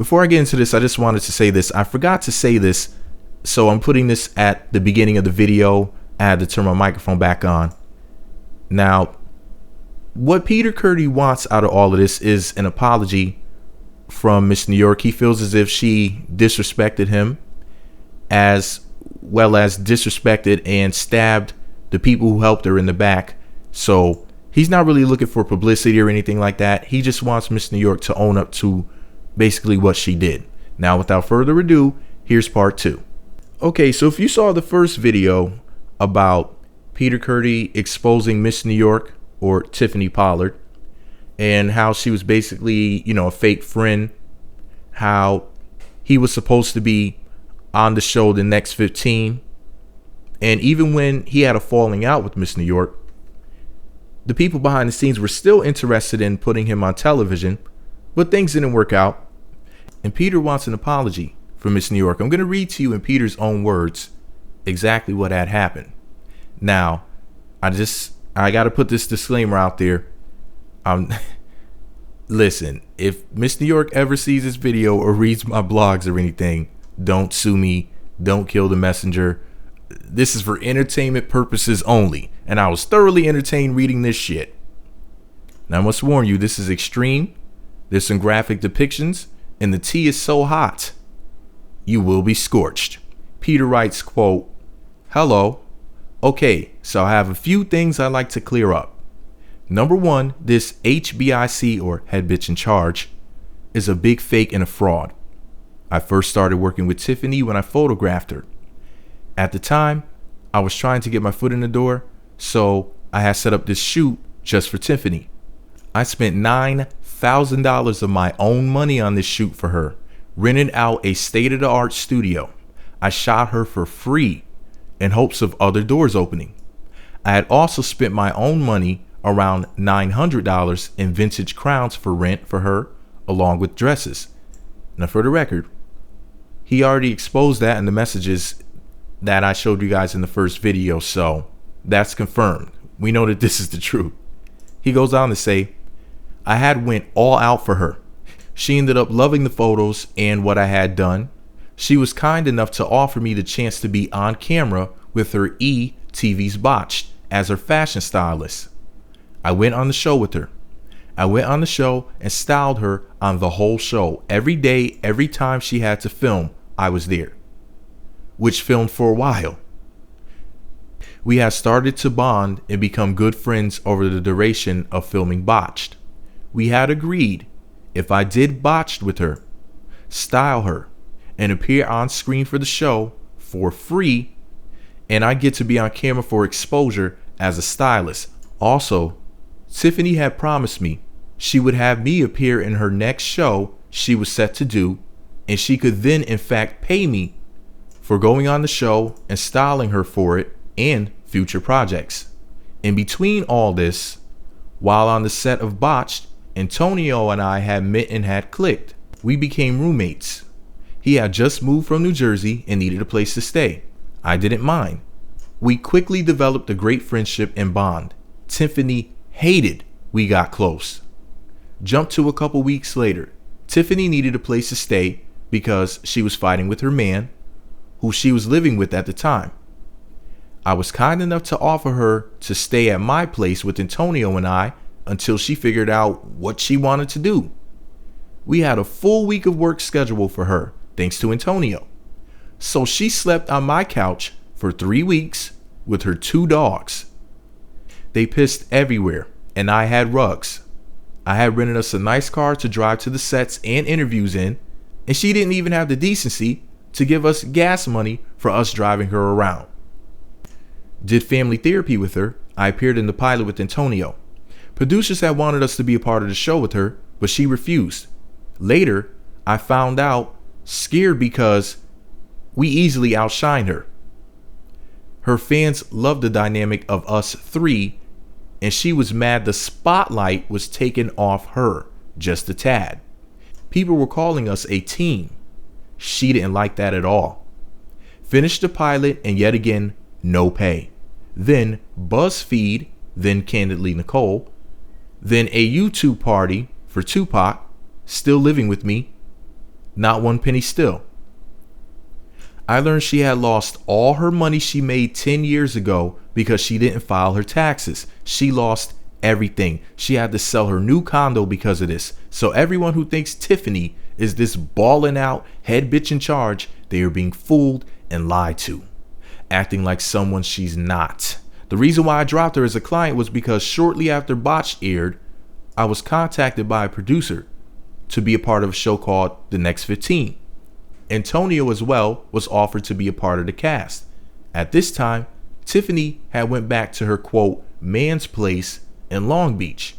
Before I get into this, I just wanted to say this. I forgot to say this, so I'm putting this at the beginning of the video. I had to turn my microphone back on. Now, what Peter Curti wants out of all of this is an apology from Miss New York. He feels as if she disrespected him, as well as disrespected and stabbed the people who helped her in the back. So he's not really looking for publicity or anything like that. He just wants Miss New York to own up to basically what she did. Now, without further ado, here's part 2. Okay, so if you saw the first video about Peter Curti exposing Miss New York, or Tiffany Pollard, and how she was basically, a fake friend, how he was supposed to be on the show the next 15, and even when he had a falling out with Miss New York, the people behind the scenes were still interested in putting him on television, but things didn't work out, and Peter wants an apology from Miss New York. I'm going to read to you in Peter's own words exactly what had happened. Now, I got to put this disclaimer out there. Listen, if Miss New York ever sees this video or reads my blogs or anything, don't sue me. Don't kill the messenger. This is for entertainment purposes only. And I was thoroughly entertained reading this shit. Now, I must warn you, this is extreme. There's some graphic depictions, and the tea is so hot, you will be scorched. Peter writes, quote, "Hello. Okay, so I have a few things I'd like to clear up. Number one, this HBIC, or head bitch in charge, is a big fake and a fraud. I first started working with Tiffany when I photographed her. At the time, I was trying to get my foot in the door, so I had set up this shoot just for Tiffany. I spent $9,000 of my own money on this shoot for her, rented out a state-of-the-art studio. I shot her for free in hopes of other doors opening. I had also spent my own money, around $900, in vintage crowns for rent for her, along with dresses." Now, for the record, he already exposed that in the messages that I showed you guys in the first video, so that's confirmed. We know that this is the truth. He goes on to say, "I had went all out for her. She ended up loving the photos and what I had done. She was kind enough to offer me the chance to be on camera with her TV's Botched as her fashion stylist. I went on the show with her. I went on the show and styled her on the whole show. Every day, every time she had to film, I was there, which filmed for a while. We had started to bond and become good friends over the duration of filming Botched. We had agreed if I did Botched with her, style her, and appear on screen for the show for free, and I get to be on camera for exposure as a stylist. Also, Tiffany had promised me she would have me appear in her next show she was set to do, and she could then in fact pay me for going on the show and styling her for it and future projects. In between all this, while on the set of Botched, Antonio and I had met and had clicked. We became roommates. He had just moved from New Jersey and needed a place to stay. I didn't mind. We quickly developed a great friendship and bond. Tiffany hated we got close. Jump to a couple weeks later. Tiffany needed a place to stay because she was fighting with her man, who she was living with at the time. I was kind enough to offer her to stay at my place with Antonio and I until she figured out what she wanted to do. We had a full week of work scheduled for her, thanks to Antonio. So she slept on my couch for 3 weeks with her 2 dogs. They pissed everywhere, and I had rugs. I had rented us a nice car to drive to the sets and interviews in, and she didn't even have the decency to give us gas money for us driving her around. Did family therapy with her. I appeared in the pilot with Antonio. Producers had wanted us to be a part of the show with her, but she refused. Later, I found out, scared because we easily outshined her. Her fans loved the dynamic of us 3, and she was mad the spotlight was taken off her just a tad. People were calling us a team. She didn't like that at all. Finished the pilot, and yet again, no pay. Then BuzzFeed, then Candidly Nicole, then a YouTube party for Tupac, Still Living With Me, Not one penny still. I learned she had lost all her money she made 10 years ago because she didn't file her taxes. She lost everything. She had to sell her new condo because of this. So everyone who thinks Tiffany is this balling out head bitch in charge, they are being fooled and lied to, acting like someone she's not. The reason why I dropped her as a client was because shortly after Botched aired, I was contacted by a producer to be a part of a show called The Next 15. Antonio as well was offered to be a part of the cast. At this time, Tiffany had went back to her quote man's place in Long Beach.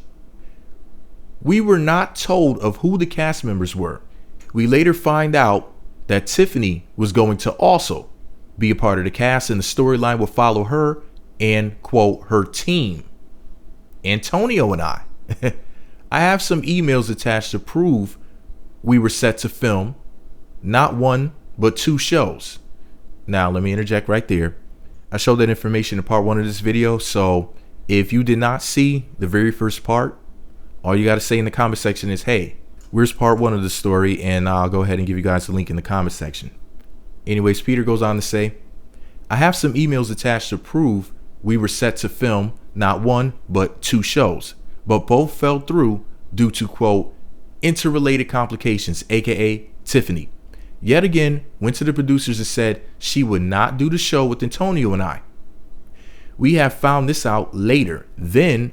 We were not told of who the cast members were. We later find out that Tiffany was going to also be a part of the cast, and the storyline would follow her and quote her team. Antonio and I have some emails attached to prove we were set to film not one, but 2 shows. Now, let me interject right there. I showed that information in part 1 of this video. So if you did not see the very first part, all you got to say in the comment section is, hey, where's part 1 of the story? And I'll go ahead and give you guys the link in the comment section. Anyways, Peter goes on to say, I have some emails attached to prove we were set to film not 1, but 2 shows, but both fell through due to quote interrelated complications, aka Tiffany. Yet again, went to the producers and said she would not do the show with Antonio and I. We have found this out later. Then,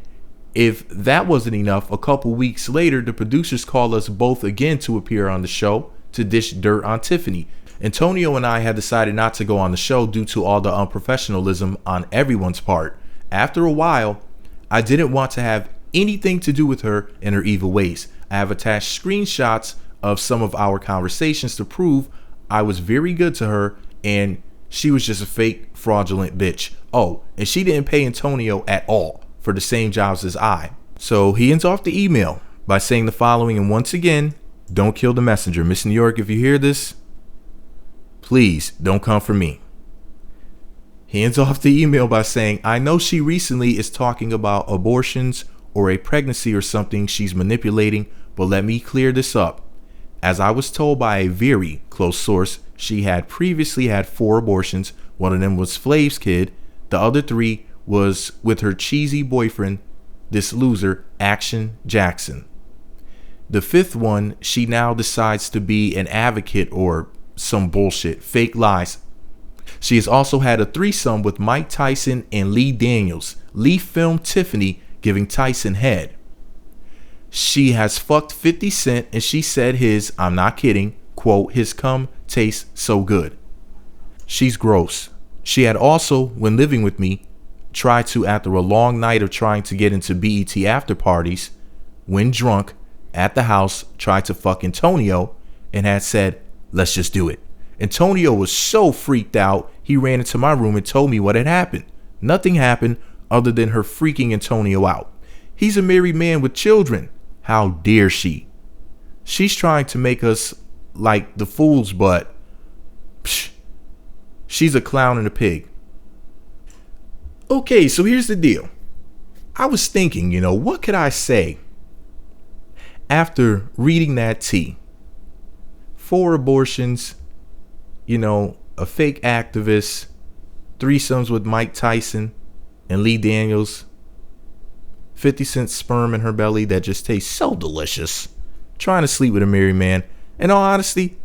if that wasn't enough, a couple weeks later, the producers called us both again to appear on the show to dish dirt on Tiffany. Antonio and I had decided not to go on the show due to all the unprofessionalism on everyone's part. After a while, I didn't want to have anything to do with her and her evil ways. I have attached screenshots of some of our conversations to prove I was very good to her and she was just a fake fraudulent bitch. Oh, and she didn't pay Antonio at all for the same jobs as I. So he ends off the email by saying the following, and once again, don't kill the messenger. Miss New York, if you hear this, please don't come for me. He ends off the email by saying, I know she recently is talking about abortions or a pregnancy or something she's manipulating, but let me clear this up. As I was told by a very close source, she had previously had 4 abortions. One of them was Flav's kid. The other 3 was with her cheesy boyfriend, this loser, Action Jackson. The 5th one, she now decides to be an advocate or some bullshit, fake lies. She has also had a threesome with Mike Tyson and Lee Daniels. Lee filmed Tiffany giving Tyson head. She has fucked 50 Cent and she said his, I'm not kidding, quote, his cum tastes so good. She's gross. She had also, when living with me, tried to, after a long night of trying to get into BET after parties, when drunk at the house, tried to fuck Antonio and had said, let's just do it. Antonio was so freaked out, he ran into my room and told me what had happened. Nothing happened other than her freaking Antonio out. He's a married man with children. How dare she? She's trying to make us like the fools, but psh, she's a clown and a pig. Okay, so here's the deal. I was thinking, what could I say after reading that tea? 4 abortions, a fake activist, threesomes with Mike Tyson and Lee Daniels, 50 Cent sperm in her belly that just tastes so delicious, trying to sleep with a married man. In all honesty,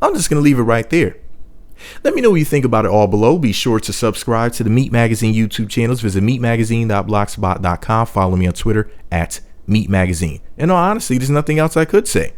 I'm just going to leave it right there. Let me know what you think about it all below. Be sure to subscribe to the Meat Magazine YouTube channels. Visit meatmagazine.blogspot.com. Follow me on Twitter @meatmagazine. In all honesty, there's nothing else I could say.